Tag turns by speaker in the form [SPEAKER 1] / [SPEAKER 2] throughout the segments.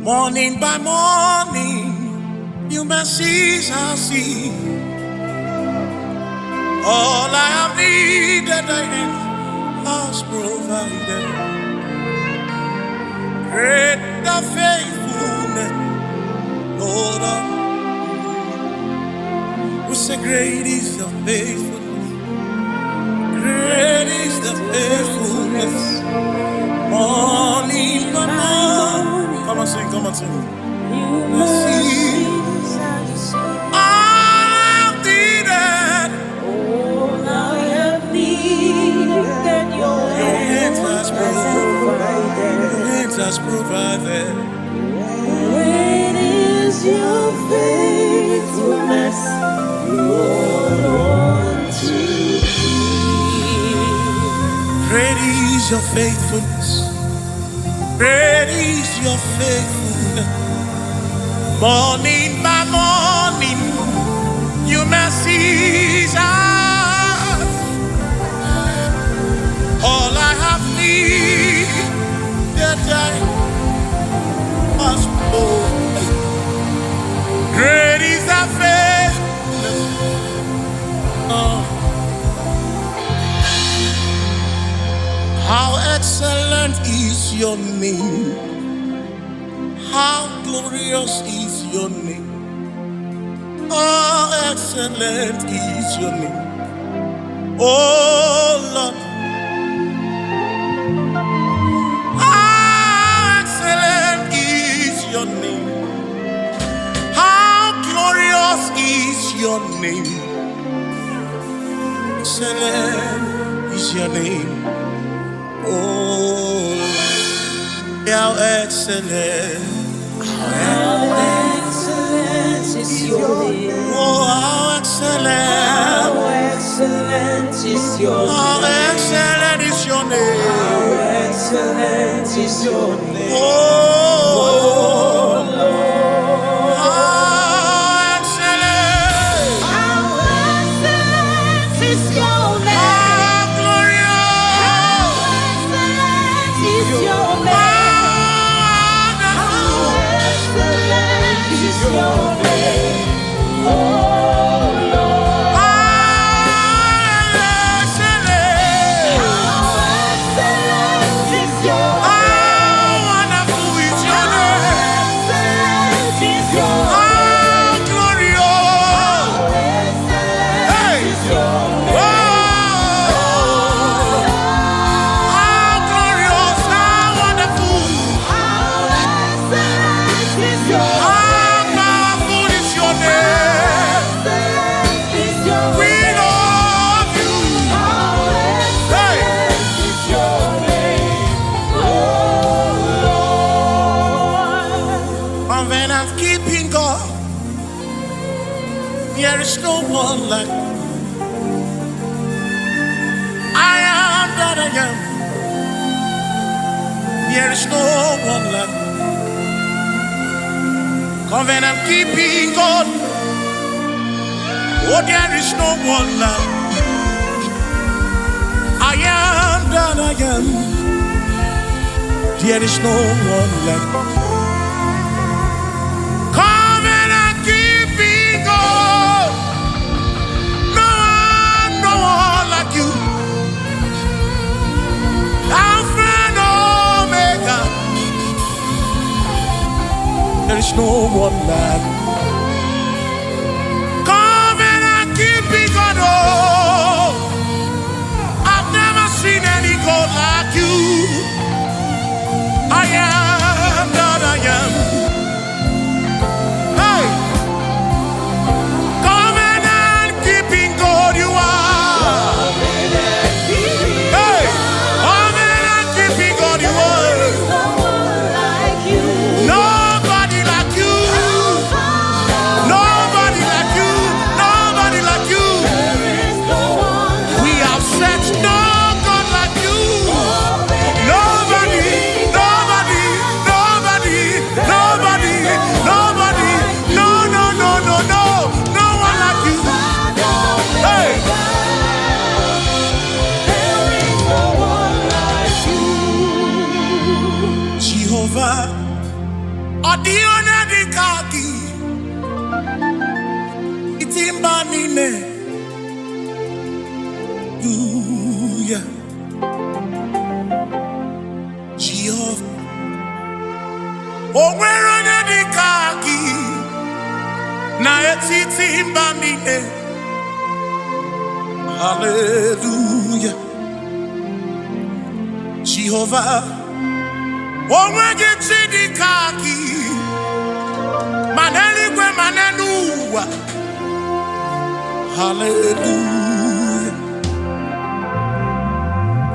[SPEAKER 1] Morning by morning, new mercies I see. All I have needed, thy hand has provided. Great the faithfulness, Lord. We say, great is the faithfulness. Great is the faithfulness. Morning by morning. Come on, sing, come on, sing. Has provided.
[SPEAKER 2] Great is your faithfulness, Lord, unto me.
[SPEAKER 1] Great is your faithfulness. Great is your faithfulness. Morning by morning, your mercies are all I have needed. Great is thy faithfulness. How excellent is your name. How glorious is your name. How excellent is your name. Oh Lord. Your name. How glorious is your name. Excellent is your name. Oh, how excellent.
[SPEAKER 2] How excellent is your name.
[SPEAKER 1] Oh, how excellent.
[SPEAKER 2] How excellent is your name.
[SPEAKER 1] How excellent is your name.
[SPEAKER 2] How excellent is your name.
[SPEAKER 1] Oh, there is no one like I am that I am. There is no one like covenant keeping God. Oh, there is no one like I am that I am. There is no one like covenant keeping God. No one like you. Alpha and Omega. There is no one like covenant keeping God. Oh, I've never seen any God like you. I am that I am. Hey, covenant keeping God you are. Hey, covenant keeping God you are. Nobody like you. Nobody like you. Nobody like you. We have set no God like you. Nobody. Odione di kaki itimba nine Hallelujah Jehovah Onwerone di kaki na etitimba nine Hallelujah Jehovah Onwege chidi kaki Maneligwe manenuwa Hallelujah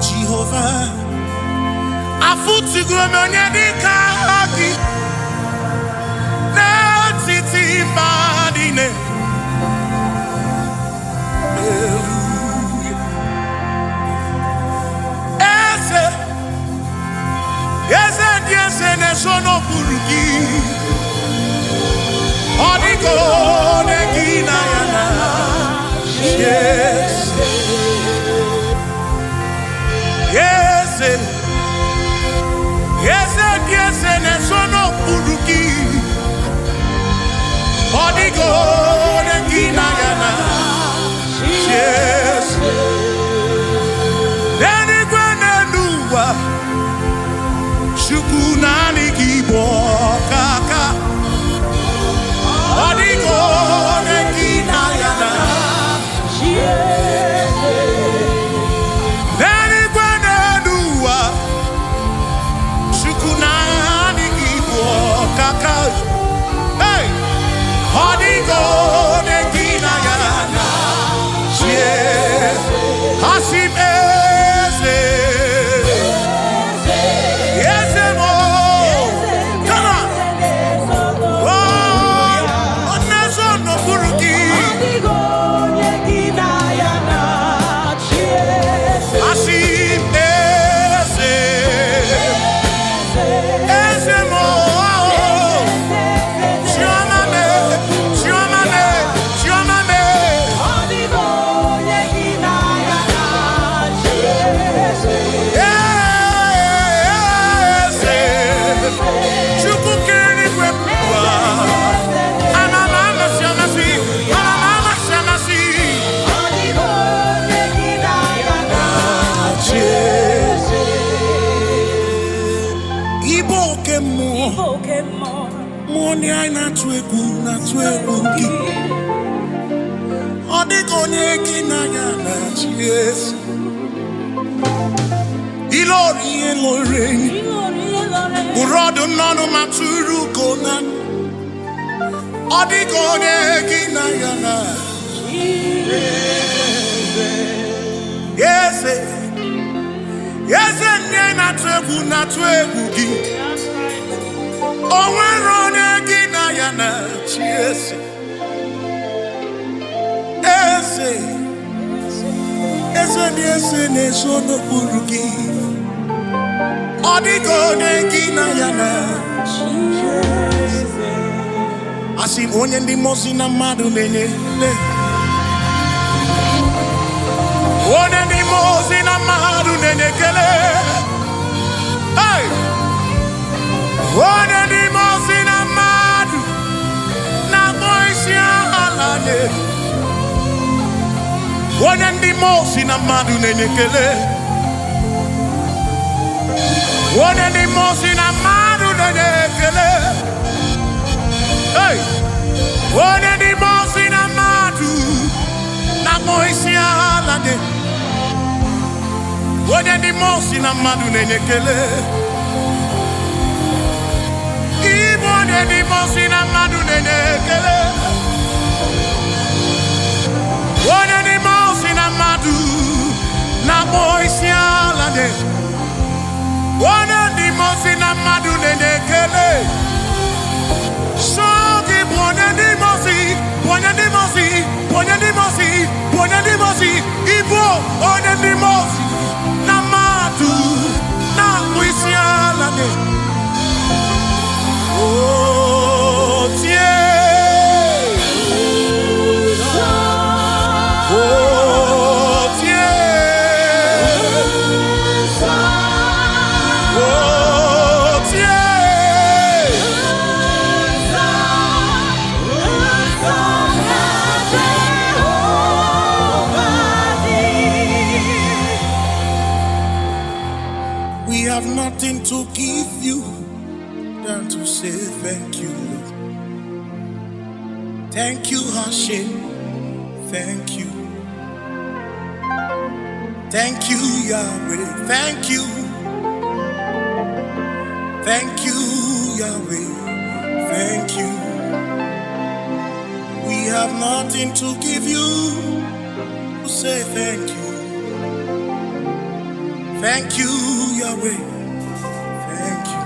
[SPEAKER 1] Jehovah Afutigwe menye kaki Netiti badine Hallelujah Eze ne sono burugi Odigo ne gina yana Yes Yes ne sono burugi Odigo ne gina yana Yes Neni gwene nuwa Shukunani kibo kaka Odigo ne kinayana Neni gwene duwa Shukunani kibo kaka Hey Odigo ne kinayana Hasim Moni ai na tuegu gi Odigonye gi na ya na yes Ilori Urodo nono maturu konan Odigonye gi na ya na Yes nye na tuegu gi Onwerone gina yana chiese Ese ne sono burugi Odigone gina yana chiese Asim onye ndi mosi na madu nenye Onye ndi mosi na madu nenye kele Hey One di mosi na madu na moisi alane One di mosi na madu nenyekele One di mosi na madu nenyekele Hey One di mosi na madu na moisi alane One di mosi na madu nenyekele One di mosi na madu nenekele One di mosi na madu na moisi alade One di mosi na madu nenekele Shogi one di mosi Igbo one di mosi na madu na moisi alade Oh, tiens. Oh, tiens. Oh, tiens. have nothing to give you than to say thank you, Lord. Thank you, Hashem. Thank you. Thank you, Yahweh. Thank you. Thank you, Yahweh. Thank you. We have nothing to give you to say thank you. Thank you, Yahweh. Thank you.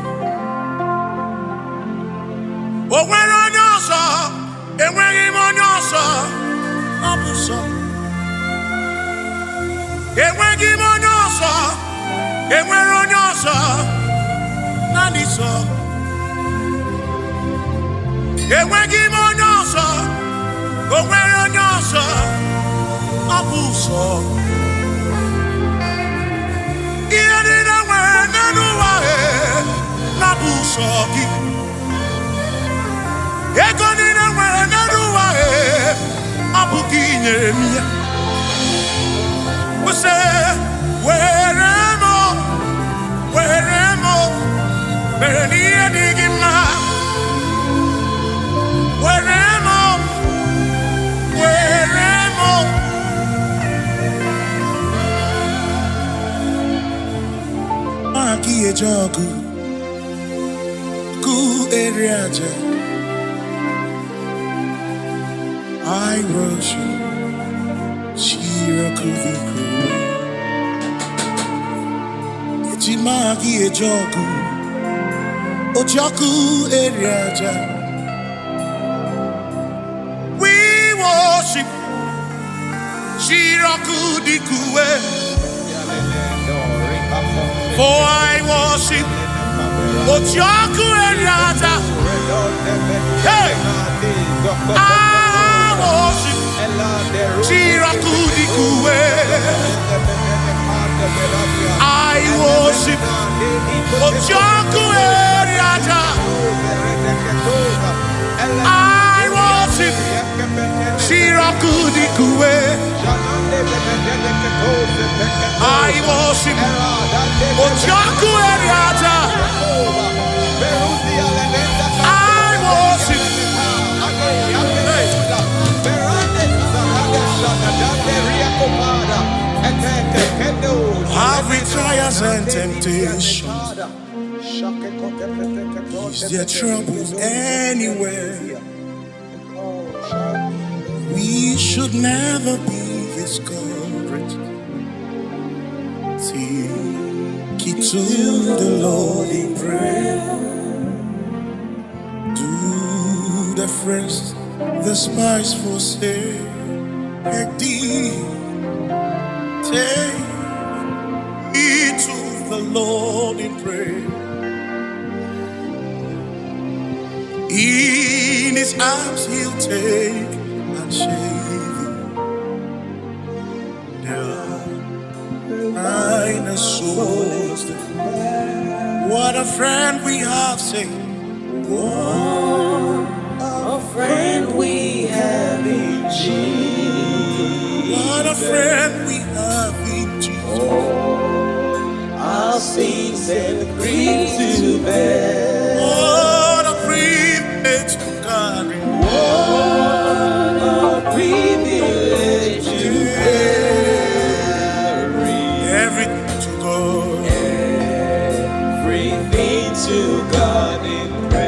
[SPEAKER 1] Oh, when on your song, and when him on your song, I'm song. And when him on your song, and when on your song, Nani song. And when him on your song, and when on your song, I'm song. Nabusoki Egonina Wanaruwa Abukinyere Mia We say where am I? Berenia Digima Where am I? Maki Ejogu Eriaja, I worship Shirakuviku Ejimagi Ejoku Ojoku Eriaja. We worship Shirakudikue, for I worship Ojoku Eriaja. Hey! I worship Shirakudikue. I worship Ojoku Eriaja. I worship Shirakudikue. I worship Ojoku Eriaja. Every trials and temptations, is there troubles anywhere? We should never be discouraged. Take it to the Lord in prayer. Do the first, the spies forsake. Take it to the Lord in prayer. In His arms He'll take and shave you. Mine souls. What a friend we have, say.
[SPEAKER 2] What a friend we have in Jesus.
[SPEAKER 1] What a friend we have in Jesus.
[SPEAKER 2] Our sins and griefs to bear.
[SPEAKER 1] What a privilege to carry.
[SPEAKER 2] What a privilege to carry.
[SPEAKER 1] Everything to God.
[SPEAKER 2] Everything to God in prayer.